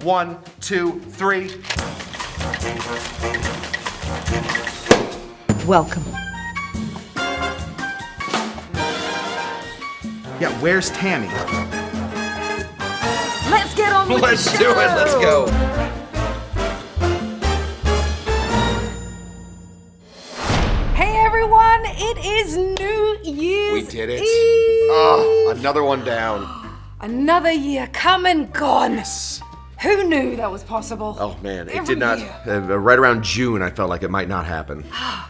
1, 2, 3. Welcome. Yeah, where's Tamee? Let's get on with Let's the do show. it. Let's go. Hey everyone, it is New Year's We did it. Eve. Oh, another one down. Another year come and gone. Yes. Who knew that was possible? Oh man, it Every did not. year. Right around June, I felt like it might not happen.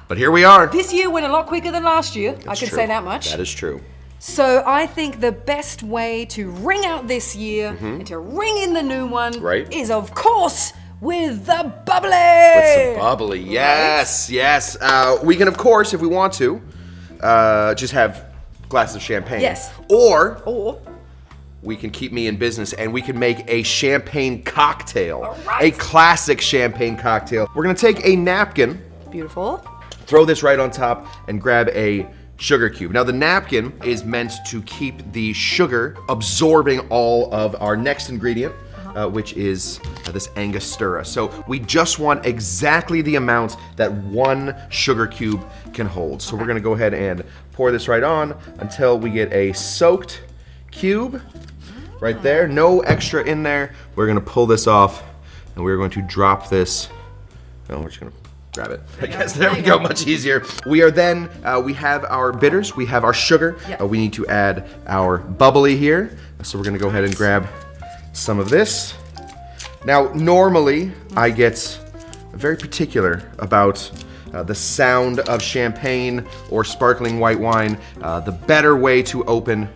But here we are. This year went a lot quicker than last year. I That's can true. say that much. That is true. So I think the best way to ring out this year and to ring in the new one Right. is, of course, with the bubbly. With some bubbly. Yes, yes. We can, of course, if we want to, just have glasses of champagne. Yes. Or we can keep me in business and we can make a champagne cocktail. All right. A classic champagne cocktail. We're gonna take a napkin, Beautiful. throw this right on top, and grab a sugar cube. Now the napkin is meant to keep the sugar absorbing all of our next ingredient, which is this Angostura. So we just want exactly the amount that one sugar cube can hold. So we're gonna go ahead and pour this right on until we get a soaked cube right there. No extra in there. We're gonna pull this off and we're going to drop this. No, we're just gonna grab it. I guess there we go, much easier. We are then, we have our bitters, we have our sugar. Yep. We need to add our bubbly here. So we're gonna go ahead and grab some of this. Now, normally I get very particular about the sound of champagne or sparkling white wine. The better way to open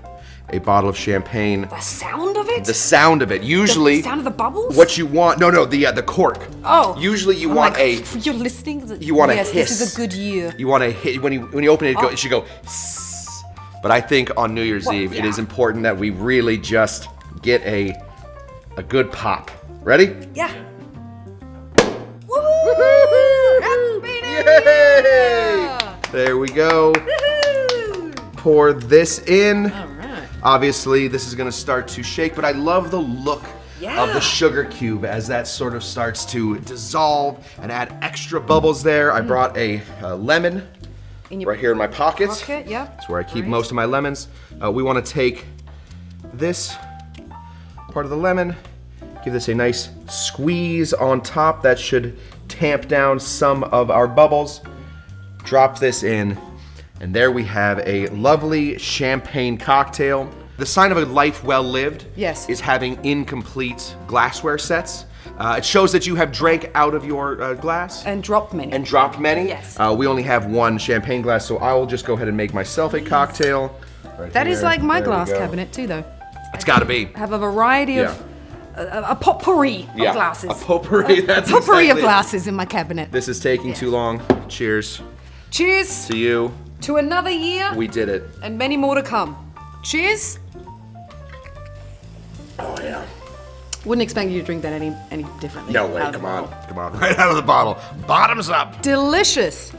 a bottle of champagne. The sound of it? The sound of it. Usually, The sound of the bubbles? what you want, the cork. Oh. Usually you I'm want like, a, You're listening? you want yes, a hiss. This is a good year. You want a hit, when you open it, it should go sss. But I think on New Year's Eve, it is important that we really just get a good pop. Ready? Yeah. Woohoo! Happy New Year! There we go. Woohoo! Pour this in. All right. Obviously, this is gonna start to shake, but I love the look of the sugar cube as that sort of starts to dissolve and add extra bubbles there. I brought a lemon right here in my pockets. Pocket, yeah. That's where I keep most of my lemons. We wanna take this part of the lemon, give this a nice squeeze on top. That should tamp down some of our bubbles. Drop this in, and there we have a lovely champagne cocktail. The sign of a life well lived is having incomplete glassware sets. It shows that you have drank out of your glass. And dropped many. And dropped many. Yes. We only have one champagne glass, so I will just go ahead and make myself a cocktail. Right That is here. like my There we glass go. cabinet too, though. It's gotta be. I have a variety of, a potpourri of glasses. A potpourri, that's Potpourri exactly of it. glasses in my cabinet. This is taking too long. Cheers Cheers to you. to another year We did it. and many more to come. Cheers. Oh yeah. Wouldn't expect you to drink that any differently. No way, out of the come on. bottle. Come on, right out of the bottle. Bottoms up. Delicious.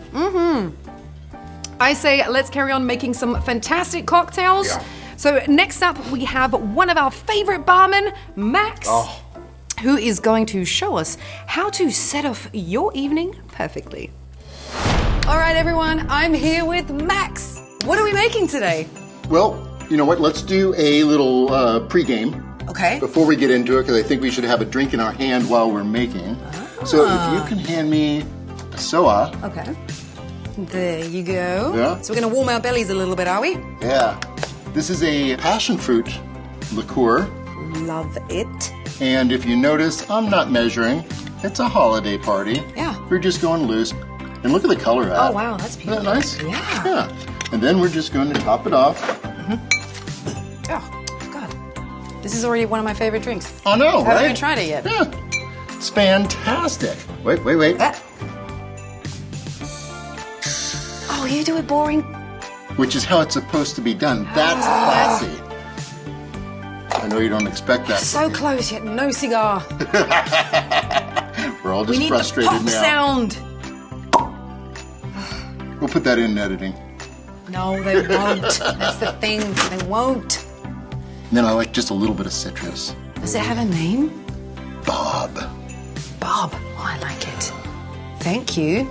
I say let's carry on making some fantastic cocktails. Yeah. So next up we have one of our favorite barmen, Max, who is going to show us how to set off your evening perfectly. All right, everyone, I'm here with Max. What are we making today? Well, you know what? Let's do a little pre-game Okay. before we get into it, because I think we should have a drink in our hand while we're making. So if you can hand me a soa. Okay. There you go. Yeah. So we're going to warm our bellies a little bit, are we? Yeah. This is a passion fruit liqueur. Love it. And if you notice, I'm not measuring. It's a holiday party. Yeah. We're just going loose. And look at the color of that. Oh, wow, that's Isn't beautiful. that nice? Yeah. Yeah. And then we're just going to top it off. Oh, God. This is already one of my favorite drinks. Oh, no, Haven't right? even tried it yet. Yeah. It's fantastic. Wait. Oh, you do it boring. Which is how it's supposed to be done. That's classy. I know you don't expect that. So close, yet no cigar. We're all We just need the frustrated pop now. sound. We'll put that in editing. No, they won't. That's the thing. They won't. And then I like just a little bit of citrus. Does it have a name? Bob. Bob. Oh, I like it. Thank you.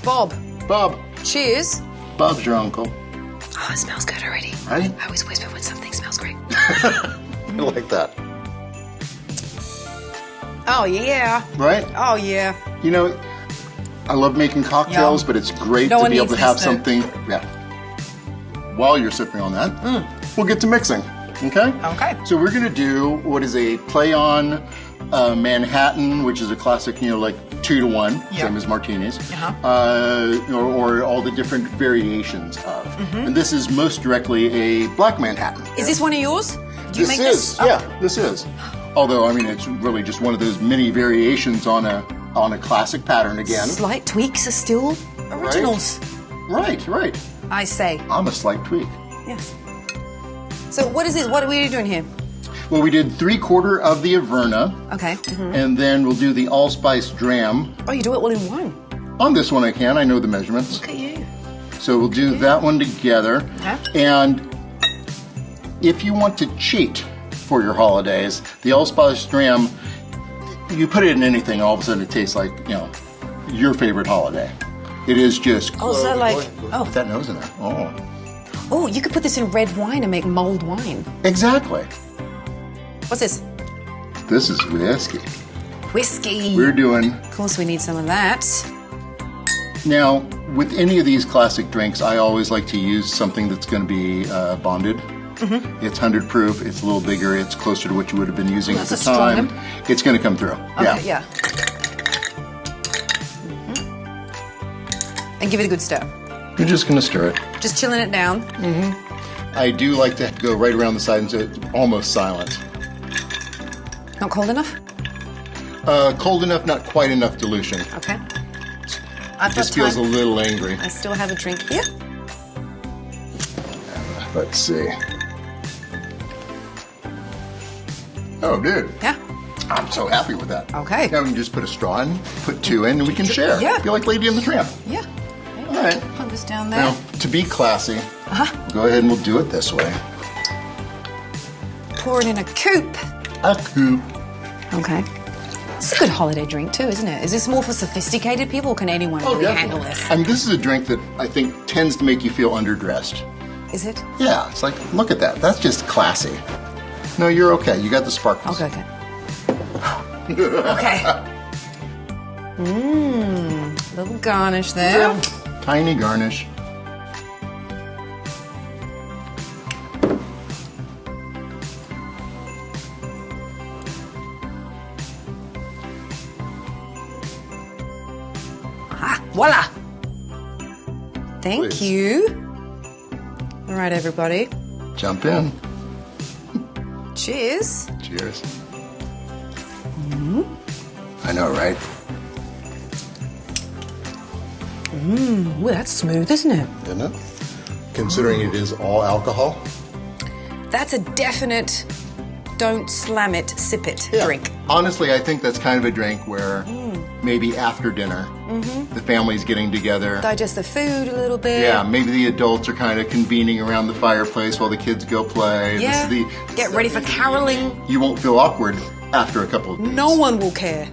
Bob. Bob. Cheers. Bob's your uncle. Oh, it smells good already. Right? I always whisper when something smells great. I like that. Oh, yeah. Right? Oh, yeah. You know, I love making cocktails, Yum. but it's great No to one be able to needs have this, though. something. Yeah. While you're sipping on that, we'll get to mixing. Okay? Okay. So we're going to do what is a play on Manhattan, which is a classic, like 2-to-1, Yeah. same as martinis, Uh-huh. or all the different variations of. And this is most directly a black Manhattan. Is this one of yours? Do you make this? Yeah, this is. Although, I mean, it's really just one of those mini variations on a classic pattern again. Slight tweaks are still originals. Right. I say. I'm a slight tweak. Yes. So what is this? What are we doing here? Well, we did 3/4 of the Averna, Okay. and then we'll do the Allspice Dram. Oh, you do it all in one. On this one I know the measurements. Look at you. So we'll do that one together. Okay. And if you want to cheat for your holidays, the Allspice Dram, you put it in anything, all of a sudden it tastes like, your favorite holiday. It is just... Oh, is that like... Oh. Put that nose in there. Oh. Oh, you could put this in red wine and make mulled wine. Exactly. What's this? This is whiskey. Whiskey. We're doing... Of course we need some of that. Now, with any of these classic drinks, I always like to use something that's going to be bonded. It's 100 proof, it's a little bigger, it's closer to what you would have been using at the That's a strong time. one. It's going to come through. Okay, yeah. And give it a good stir. You're just going to stir it. Just chilling it down. I do like to go right around the side and so it's almost silent. Not cold enough? Cold enough, not quite enough dilution. Okay. I've got Just feels a time. little angry. I still have a drink here. Let's see. Oh, dude. Yeah. I'm so happy with that. Okay. Now we can just put a straw in, put 2 in, and we can share. Yeah. Feel like Lady and the Tramp. Yeah. All right. Put this down there. Now, to be classy, go ahead and we'll do it this way. Pour it in a coupe. A coupe. Okay. It's a good holiday drink too, isn't it? Is this more for sophisticated people, or can anyone really handle this? I mean, this is a drink that I think tends to make you feel underdressed. Is it? Yeah, it's like, look at that. That's just classy. No, you're okay. You got the sparkles. Okay. Okay. Little garnish there. Tiny garnish. Voila! Thank Please. you. All right, everybody. Jump in. Cheers. Cheers. I know, right? Ooh, that's smooth, isn't it? Isn't it? Considering it is all alcohol. That's a definite don't slam it, sip it drink. Honestly, I think that's kind of a drink where maybe after dinner, the family's getting together. Digest the food a little bit. Yeah, maybe the adults are kind of convening around the fireplace while the kids go play. Yeah. This is Get ready for caroling. You won't feel awkward after a couple of days. No one will care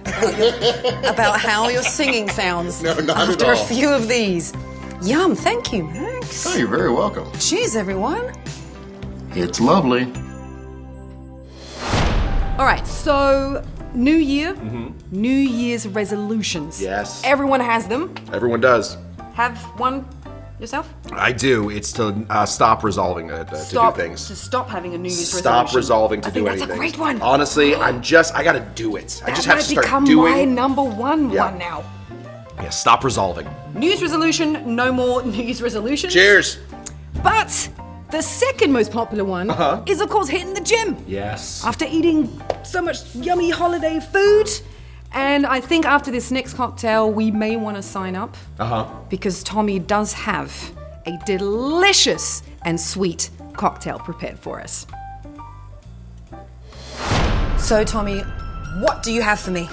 about how your singing sounds No, not at after a all. few of these. Yum, thank you, Max. Oh, you're very welcome. Cheers, everyone. It's lovely. All right, so New Year, New Year's resolutions. Yes. Everyone has them. Everyone does. Have one yourself? I do. It's to stop resolving to do things. To stop having a New Year's resolution. Stop resolving to I think do that's anything. a great one. Honestly, I gotta do it. I just have to start become doing. my number one Yeah. one now. Yeah, stop resolving. New Year's resolution, no more New Year's resolutions. Cheers. But the second most popular one is, of course, hitting the gym. Yes. After eating so much yummy holiday food. And I think after this next cocktail, we may want to sign up. Because Tommy does have a delicious and sweet cocktail prepared for us. So, Tommy, what do you have for me?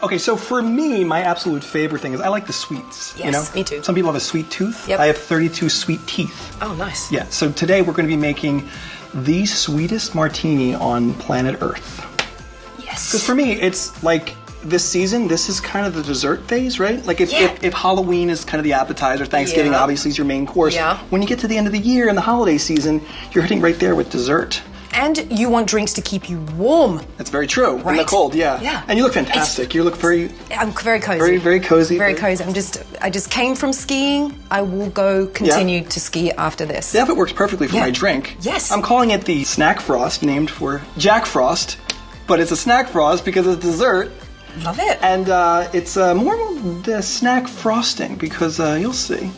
Okay, so for me, my absolute favorite thing is I like the sweets. Yes, you know? me too. Some people have a sweet tooth. Yep. I have 32 sweet teeth. Oh, nice. Yeah, so today we're going to be making the sweetest martini on planet Earth. Yes. Because for me, it's like this season, this is kind of the dessert phase, right? Like if Halloween is kind of the appetizer, Thanksgiving obviously is your main course. Yeah. When you get to the end of the year and the holiday season, you're hitting right there with dessert. And you want drinks to keep you warm. That's very true. Right. In the cold, yeah. Yeah. And you look fantastic. You look very... I'm very cozy. Very, very cozy. Very cozy. I just came from skiing. I will go continue to ski after this. Yeah, it works perfectly for my drink. Yes. I'm calling it the Snack Frost, named for Jack Frost, but it's a Snack Frost because it's dessert. Love it. And it's more the snack frosting because you'll see.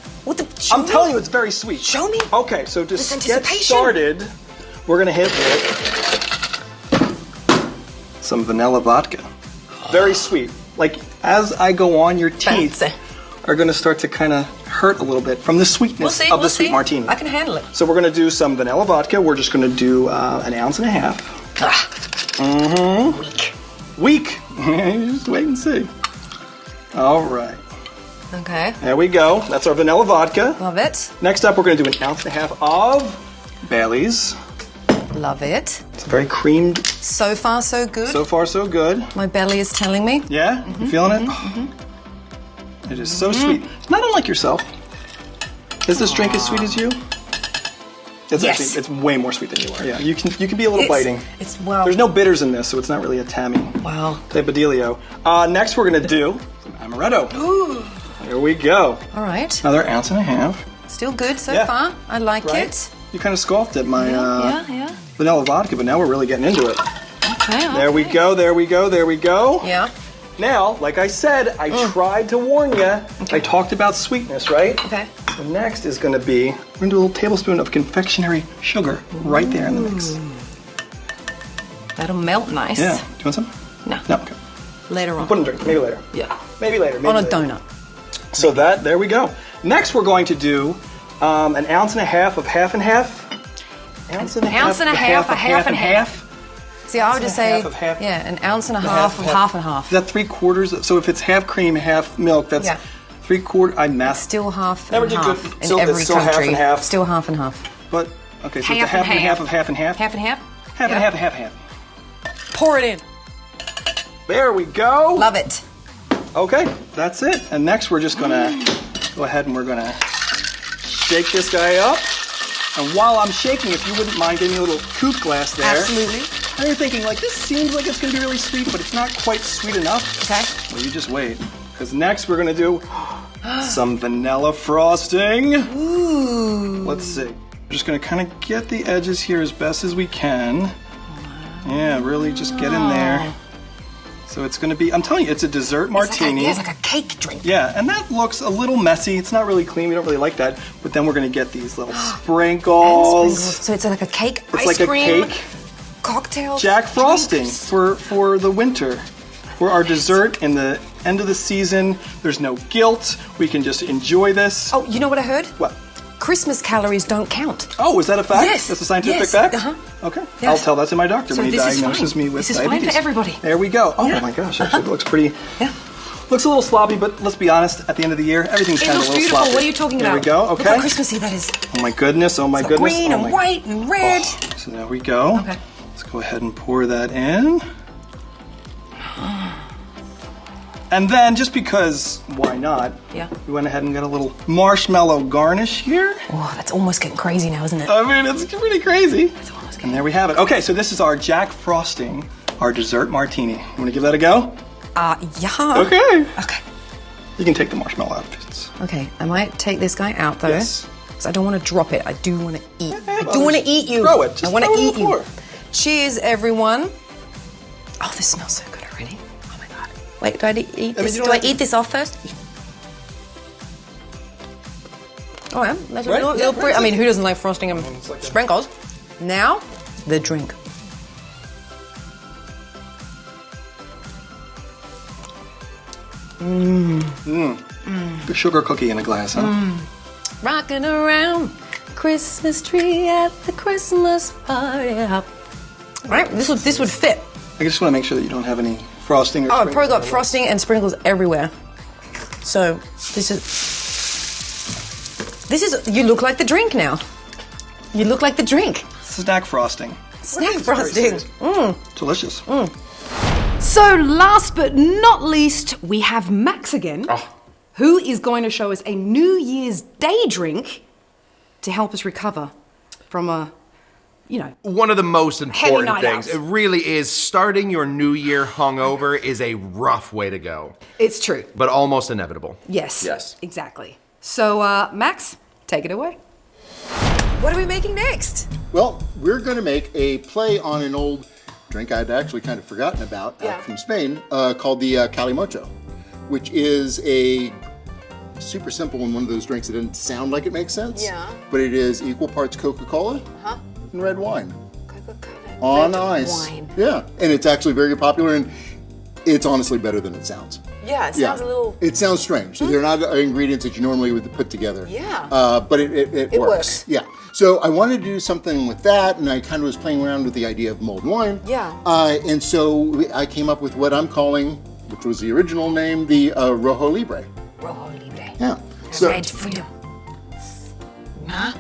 I'm telling you, it's very sweet. Show me. Okay, so to get started, we're gonna hit with some vanilla vodka. Very sweet. Like as I go on, your teeth are gonna start to kind of hurt a little bit from the sweetness of the sweet martini. I can handle it. So we're gonna do some vanilla vodka. We're just gonna do 1.5 ounces. Weak. Just wait and see. All right. Okay. There we go. That's our vanilla vodka. Love it. Next up, we're going to do 1.5 ounces of Bailey's. Love it. It's very creamed. So far, so good. So far, so good. My belly is telling me. Yeah? You feeling it? It is so sweet. It's not unlike yourself. Is this drink as sweet as you? It's actually, it's way more sweet than you are. Yeah, you can be a little biting. There's no bitters in this, so it's not really a Tamee type of dealio. Next, we're gonna do some Amaretto. Ooh. Here we go. All right. Another 1.5 ounces. Still good so far. I like it. You kind of scoffed at my vanilla vodka, but now we're really getting into it. Okay. There we go. There we go. There we go. Yeah. Now, like I said, I tried to warn you. I talked about sweetness, right? Okay. The next is going to be, we're going to do a little tablespoon of confectionery sugar right there in the mix. That'll melt nice. Yeah. Do you want some? No. No, okay. Later on. Put in a drink, maybe later. Yeah. Maybe later. Maybe on a later. donut. So there we go. Next we're going to do 1.5 ounces of half and half. Ounce and a half and half. See, I would just say, half of half. yeah, 1.5 ounces of half and half. Is that 3/4? So if it's half cream, half milk, that's 3/4. I math. Still half Never and did half good. in Still, every it's still country. half and half. Still half and half. But okay, so it's a half and half of half and half. Half and half. Half and half and half and half. Pour it in. There we go. Love it. Okay, that's it. And next we're just gonna go ahead and we're gonna shake this guy up. And while I'm shaking, if you wouldn't mind getting a little coupe glass there. Absolutely. Now you're thinking, like, this seems like it's gonna be really sweet, but it's not quite sweet enough. Okay. Well, you just wait. Because next we're gonna do some vanilla frosting. Ooh. Let's see. We're just gonna kind of get the edges here as best as we can. Yeah, really just get in there. So it's gonna be, I'm telling you, it's a dessert martini. It's like a cake drink. Yeah, and that looks a little messy. It's not really clean. We don't really like that. But then we're gonna get these little sprinkles. So it's like a cake, It's ice like cream, a cake. cocktail. Jack frosting for the winter. For our dessert in the end of the season. There's no guilt. We can just enjoy this. Oh, you know what I heard? What? Christmas calories don't count. Oh, is that a fact? Yes. That's a scientific Yes. fact? Uh-huh. Okay. Yes. I'll tell that to my doctor So when he this is diagnoses fine. me with This is diabetes. fine for everybody. There we go. Oh Yeah. my gosh, actually it looks pretty. Yeah. Looks a little sloppy, but let's be honest, at the end of the year, everything's It kind of looks a little beautiful. sloppy. What are you talking There about? we go, Look okay. how Christmassy that is. Oh my goodness, oh my So goodness. green oh and my... white and red. Oh, so there we go. Okay. Let's go ahead and pour that in. And then, just because, why not? Yeah. We went ahead and got a little marshmallow garnish here. Oh, that's almost getting crazy now, isn't it? I mean, it's pretty crazy. It's almost And there we have it. Okay, so this is our Jack Frosting, our dessert martini. You want to give that a go? Yeah. Okay. Okay. You can take the marshmallow out if it's... Okay, I might take this guy out though. Yes. Because I don't want to drop it. I do want to eat. I well, do want to just eat you. throw it. Just I want to throw it on eat the you. floor. Cheers, everyone. Oh, this smells so good already. Oh my god. Wait, do I eat mean, this? you Do don't I have to- eat this off first? Oh, yeah. That's a Right? little, Yeah, little right. I mean, who doesn't like frosting and it's like a- sprinkles? Now, the drink. The sugar cookie in a glass, huh? Rocking around Christmas tree at the Christmas party. Right? This would fit. I just want to make sure that you don't have any frosting or Oh, I've sprinkles probably got on it. frosting and sprinkles everywhere. So this is. You look like the drink now. You look like the drink. Snack frosting. Snack It's very frosting. serious. Delicious. So last but not least, we have Max again, who is going to show us a New Year's Day drink to help us recover from a, one of the most important night things. out. It really is. Starting your new year hungover is a rough way to go, It's true. but almost inevitable. Yes, exactly. So Max, take it away. What are we making next? Well, we're going to make a play on an old drink I'd actually kind of forgotten about from Spain called the Cali Mojo, which is a super simple and one of those drinks that doesn't sound like it makes sense. Yeah. But it is equal parts Coca-Cola and red wine. Coca-Cola. On red ice. wine. Yeah, and it's actually very popular and it's honestly better than it sounds. Yeah, it sounds a little... It sounds strange. They're not ingredients that you normally would put together. Yeah. But it works. Yeah. So I wanted to do something with that, and I kind of was playing around with the idea of mulled wine. Yeah. And so I came up with what I'm calling, which was the original name, the Rojo Libre. Rojo Libre. Yeah. So Red freedom. Huh?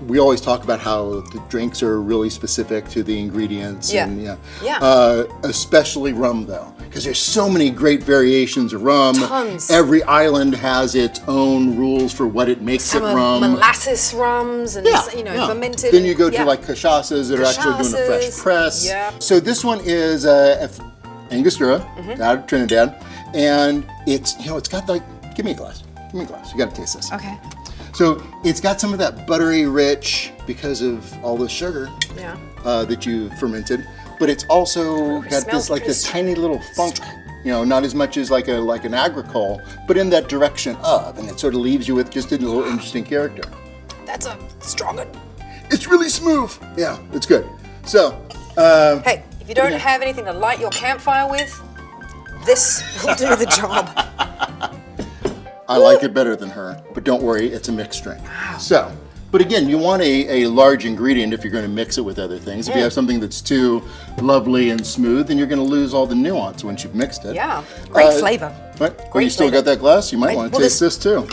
we always talk about how the drinks are really specific to the ingredients. Yeah. And, Yeah. especially rum, though, because there's so many great variations of rum. Tons. Every island has its own rules for what it makes Some it rum. molasses rums and fermented. Then you go to yeah. like cachaças that are actually doing a fresh Cachaças, press. yeah. So this one is Angostura out of Trinidad, and it's it's got like give me a glass. You got to taste this. Okay. So it's got some of that buttery rich because of all the sugar Yeah. that you fermented, but it's also it got smells this like this pretty tiny little funk. Not as much as like an agricole, but in that direction of, and it sort of leaves you with just a little interesting character. That's a strong one. It's really smooth. Yeah, it's good. So, Hey, if you don't have anything to light your campfire with, this will do the job. I like it better than her, but don't worry, it's a mixed drink. So, but again, you want a large ingredient if you're going to mix it with other things. If you have something that's too lovely and smooth, then you're going to lose all the nuance once you've mixed it. Yeah. Great flavor. Right? Well, Great you still flavor. got that glass? You might want to well, taste this too.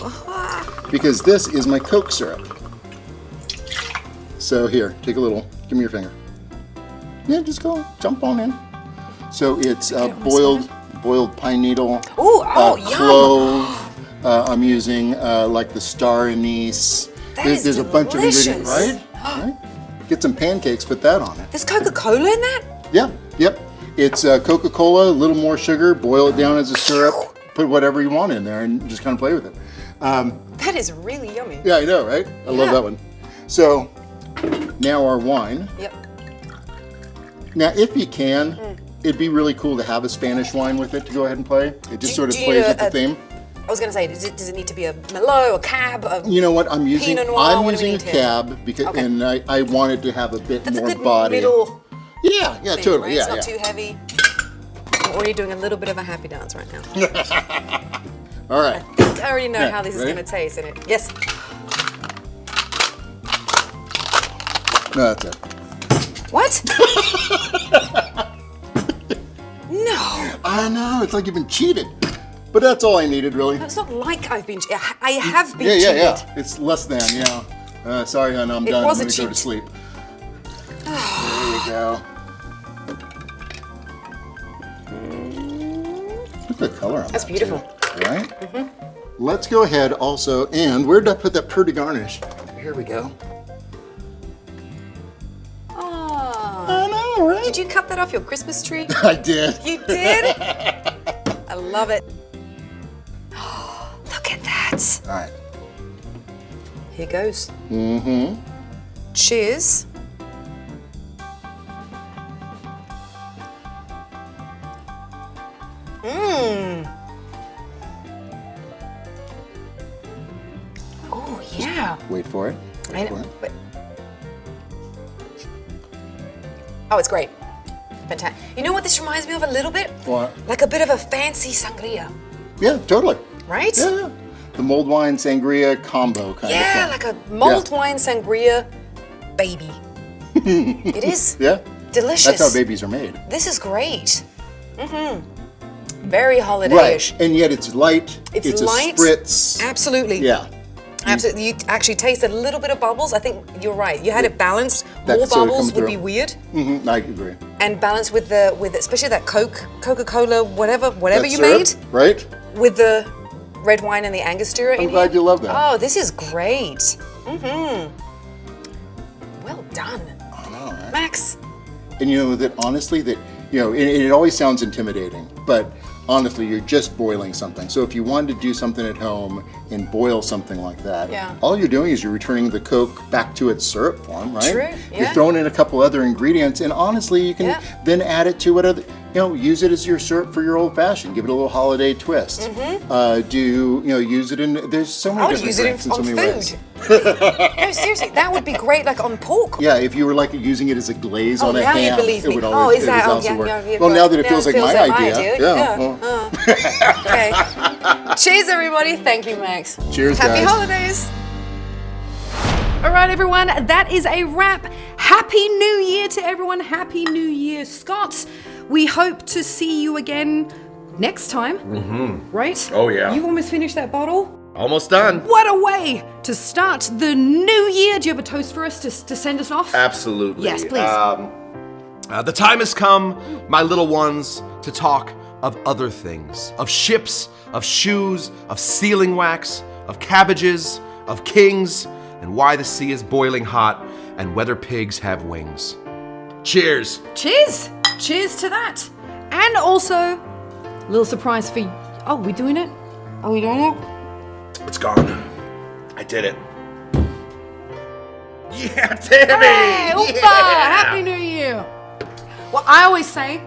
Because this is my Coke syrup. So here, take a little, give me your finger. Yeah, just go, jump on in. So it's boiled pine needle, yum. clove. I'm using like the star anise. There's a bunch of ingredients, delicious. right? Get some pancakes, put that on it. There's Coca-Cola in that? Yeah, yep. It's Coca-Cola, a little more sugar, boil it down as a syrup, put whatever you want in there and just kind of play with it. That is really yummy. Yeah, I know, right? I love that one. So now our wine. Yep. Now, if you can, it'd be really cool to have a Spanish wine with it to go ahead and play. It just sort of do you plays need with the theme. I was going to say, does it need to be a Merlot, a Cab? You know what? I'm using Pinot Noir, I'm what do we using a need here? cab because Okay. and I wanted to have a bit That's more a good body. middle Yeah, thing, totally. right? Yeah, It's not yeah. too heavy. I'm already doing a little bit of a happy dance right now. All right. I already know Yeah, how this is ready? going to taste. And it, yes. No, that's it. What? No. I know. It's like you've been cheated. But that's all I needed, really. It's not like I've been. I have been Yeah, cheated. yeah. It's less than, yeah. Sorry, hon, I'm It done. was I'm a gonna go to cheat. sleep. There you go. Look at the color on That's that, beautiful. too, right? Let's go ahead also, and where did I put that pert de garnish? Here we go. Oh. I know, right? Did you cut that off your Christmas tree? I did. You did? I love it. Look at that. All right. Here goes. Mm-hmm. Cheers. Mmm. Oh, yeah. Wait for it. Wait for it. But- Oh, it's great. Fantastic. You know what this reminds me of a little bit? What? Like a bit of a fancy sangria, Yeah, totally. right? Yeah, yeah. The mulled wine sangria combo kind Yeah, of like thing. a mulled wine sangria baby. It is Yeah. delicious. That's how babies are made. This is great. Mm-hmm. Very Right. holiday-ish. And yet it's light. It's light. a spritz. Absolutely. Yeah. Absolutely. You actually taste a little bit of bubbles. I think you're right. You had it balanced. That More sort of bubbles come would be through. weird. I agree. And balanced with especially that Coca-Cola, whatever That you syrup, made, right? with the red wine and the Angostura in I'm glad here. you love that. Oh, this is great. Well done. I know, right? Max. And you know that honestly, that it always sounds intimidating, but honestly, you're just boiling something. So if you wanted to do something at home and boil something like that, all you're doing is you're returning the Coke back to its syrup form, right? True, You're yeah. throwing in a couple other ingredients, and honestly, you can then add it to whatever. Use it as your syrup for your old fashioned. Give it a little holiday twist. Use it in. There's so many I would different use it drinks in so on many ways. food. No, seriously, that would be great, like on pork. Yeah, if you were like using it as a glaze on a now ham, you believe it me. would Oh, always, is that? it would Oh, also yeah, work. yeah, Well, now that it now feels like my idea. Yeah. Okay. Cheers, everybody. Thank you, Max. Cheers, Happy guys. holidays. All right, everyone, that is a wrap. Happy New Year to everyone. Happy New Year, Scott. We hope to see you again next time. Right? Oh, yeah. You almost finished that bottle. Almost done. What a way to start the new year. Do you have a toast for us to send us off? Absolutely. Yes, please. The time has come, my little ones, to talk of other things. Of ships, of shoes, of sealing wax, of cabbages, of kings, and why the sea is boiling hot, and whether pigs have wings. Cheers. Cheers! Cheers to that. And also, a little surprise for you. Oh, we doing it? Are we doing it? It's gone. I did it. Yeah, Tamee! Hey, Opa! Yeah! Happy New Year! Well, I always say,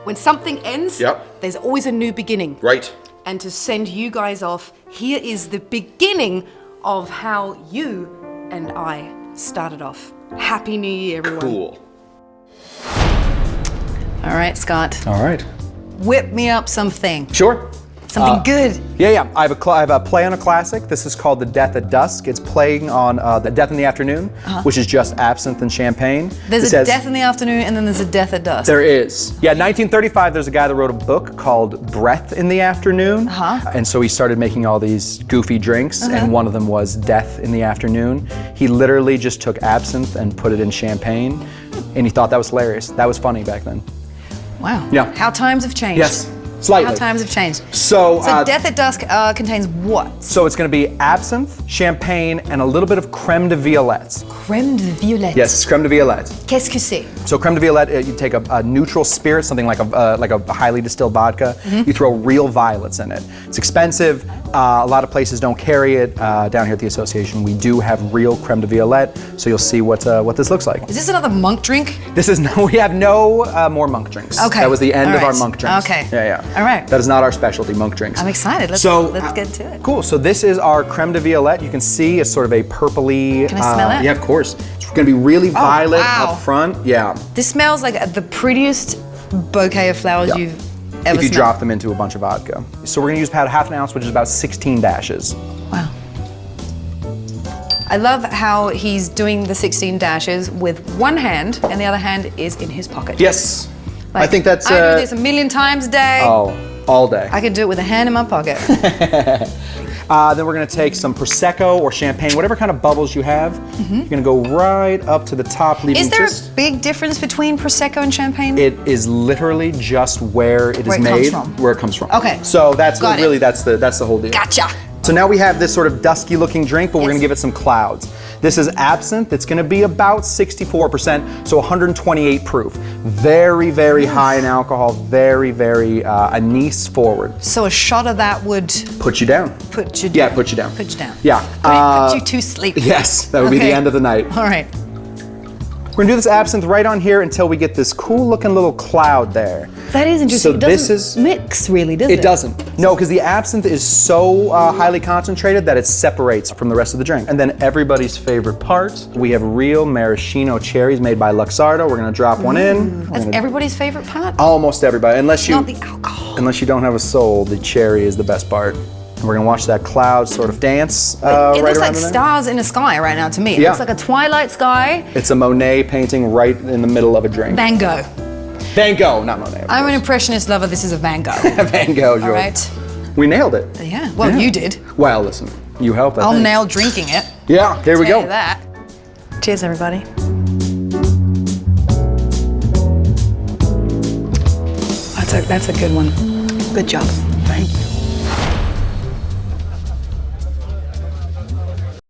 when something ends, there's always a new beginning. Right. And to send you guys off, here is the beginning of how you and I started off. Happy New Year, everyone. Cool. All right, Scott. All right. Whip me up something. Sure. Something good. Yeah. I have a play on a classic. This is called The Death at Dusk. It's playing on The Death in the Afternoon, which is just absinthe and champagne. There's a death in the afternoon and then there's a death at dusk. There is. Yeah, 1935, there's a guy that wrote a book called Breath in the Afternoon. And so he started making all these goofy drinks, and one of them was Death in the Afternoon. He literally just took absinthe and put it in champagne, and he thought that was hilarious. That was funny back then. Wow. Yeah. How times have changed. Yes, slightly. How times have changed. So Death at Dusk contains what? So it's going to be absinthe, champagne, and a little bit of Creme De Violet. Creme De Violet. Yes, it's Creme De Violet. Qu'est-ce que c'est? So Creme De Violet, you take a neutral spirit, something like a highly distilled vodka. You throw real violets in it. It's expensive. A lot of places don't carry it. Down here at the association, we do have real Creme De Violet. So you'll see what this looks like. Is this another monk drink? We have no more monk drinks. Okay. That was the end All of our right. monk drinks. Okay. Yeah. All right. That is not our specialty, monk drinks. I'm excited. Let's get to it. Cool. So this is our Creme De Violet. You can see it's sort of a purpley. Can I smell it? Yeah, of course. It's going to be really violet wow. up front. Yeah. This smells like the prettiest bouquet of flowers you've ever If you smelled. drop them into a bunch of vodka. So we're going to use about half an ounce, which is about 16 dashes. Wow. I love how he's doing the 16 dashes with one hand and the other hand is in his pocket. Yes. Like, I think that's. I do this a million times a day. Oh, all day. I could do it with a hand in my pocket. Then we're going to take some Prosecco or champagne, whatever kind of bubbles you have. You're going to go right up to the top, leaving Is there just. a big difference between Prosecco and champagne? It is literally just where it is Where it made, comes from. where it comes from. Okay. So that's Got it. really that's the whole deal. Gotcha. So now we have this sort of dusky looking drink, but we're Yes. going to give it some clouds. This is absinthe. It's going to be about 64%, so 128 proof. Very, very high in alcohol. Very, very anise forward. So a shot of that would Put you down. put you down. Yeah, put you down. Put you down. Yeah. Put you to sleep. Yes, that would be the Okay. end of the night. All right. We're gonna do this absinthe right on here until we get this cool looking little cloud there. That is interesting. So It this doesn't is- mix really, does it? It doesn't. No, because the absinthe is so highly concentrated that it separates from the rest of the drink. And then everybody's favorite part, we have real maraschino cherries made by Luxardo. We're gonna drop one in. That's everybody's favorite part? Almost everybody, unless you Not the alcohol. unless you don't have a soul, the cherry is the best part. And we're gonna watch that cloud sort of dance It right looks around like in there. stars in a sky right now to me. It Yeah. looks like a twilight sky. It's a Monet painting right in the middle of a drink. Van Gogh. Van Gogh, not Monet. I'm an impressionist lover. This is a Van Gogh. Van Gogh, George. All right. We nailed it. Yeah. Well, you did. Well, listen, You helped, I I'll think. nail drinking it. Yeah, here we Tell go. you that. Cheers, everybody. That's a good one. Good job. Thank you.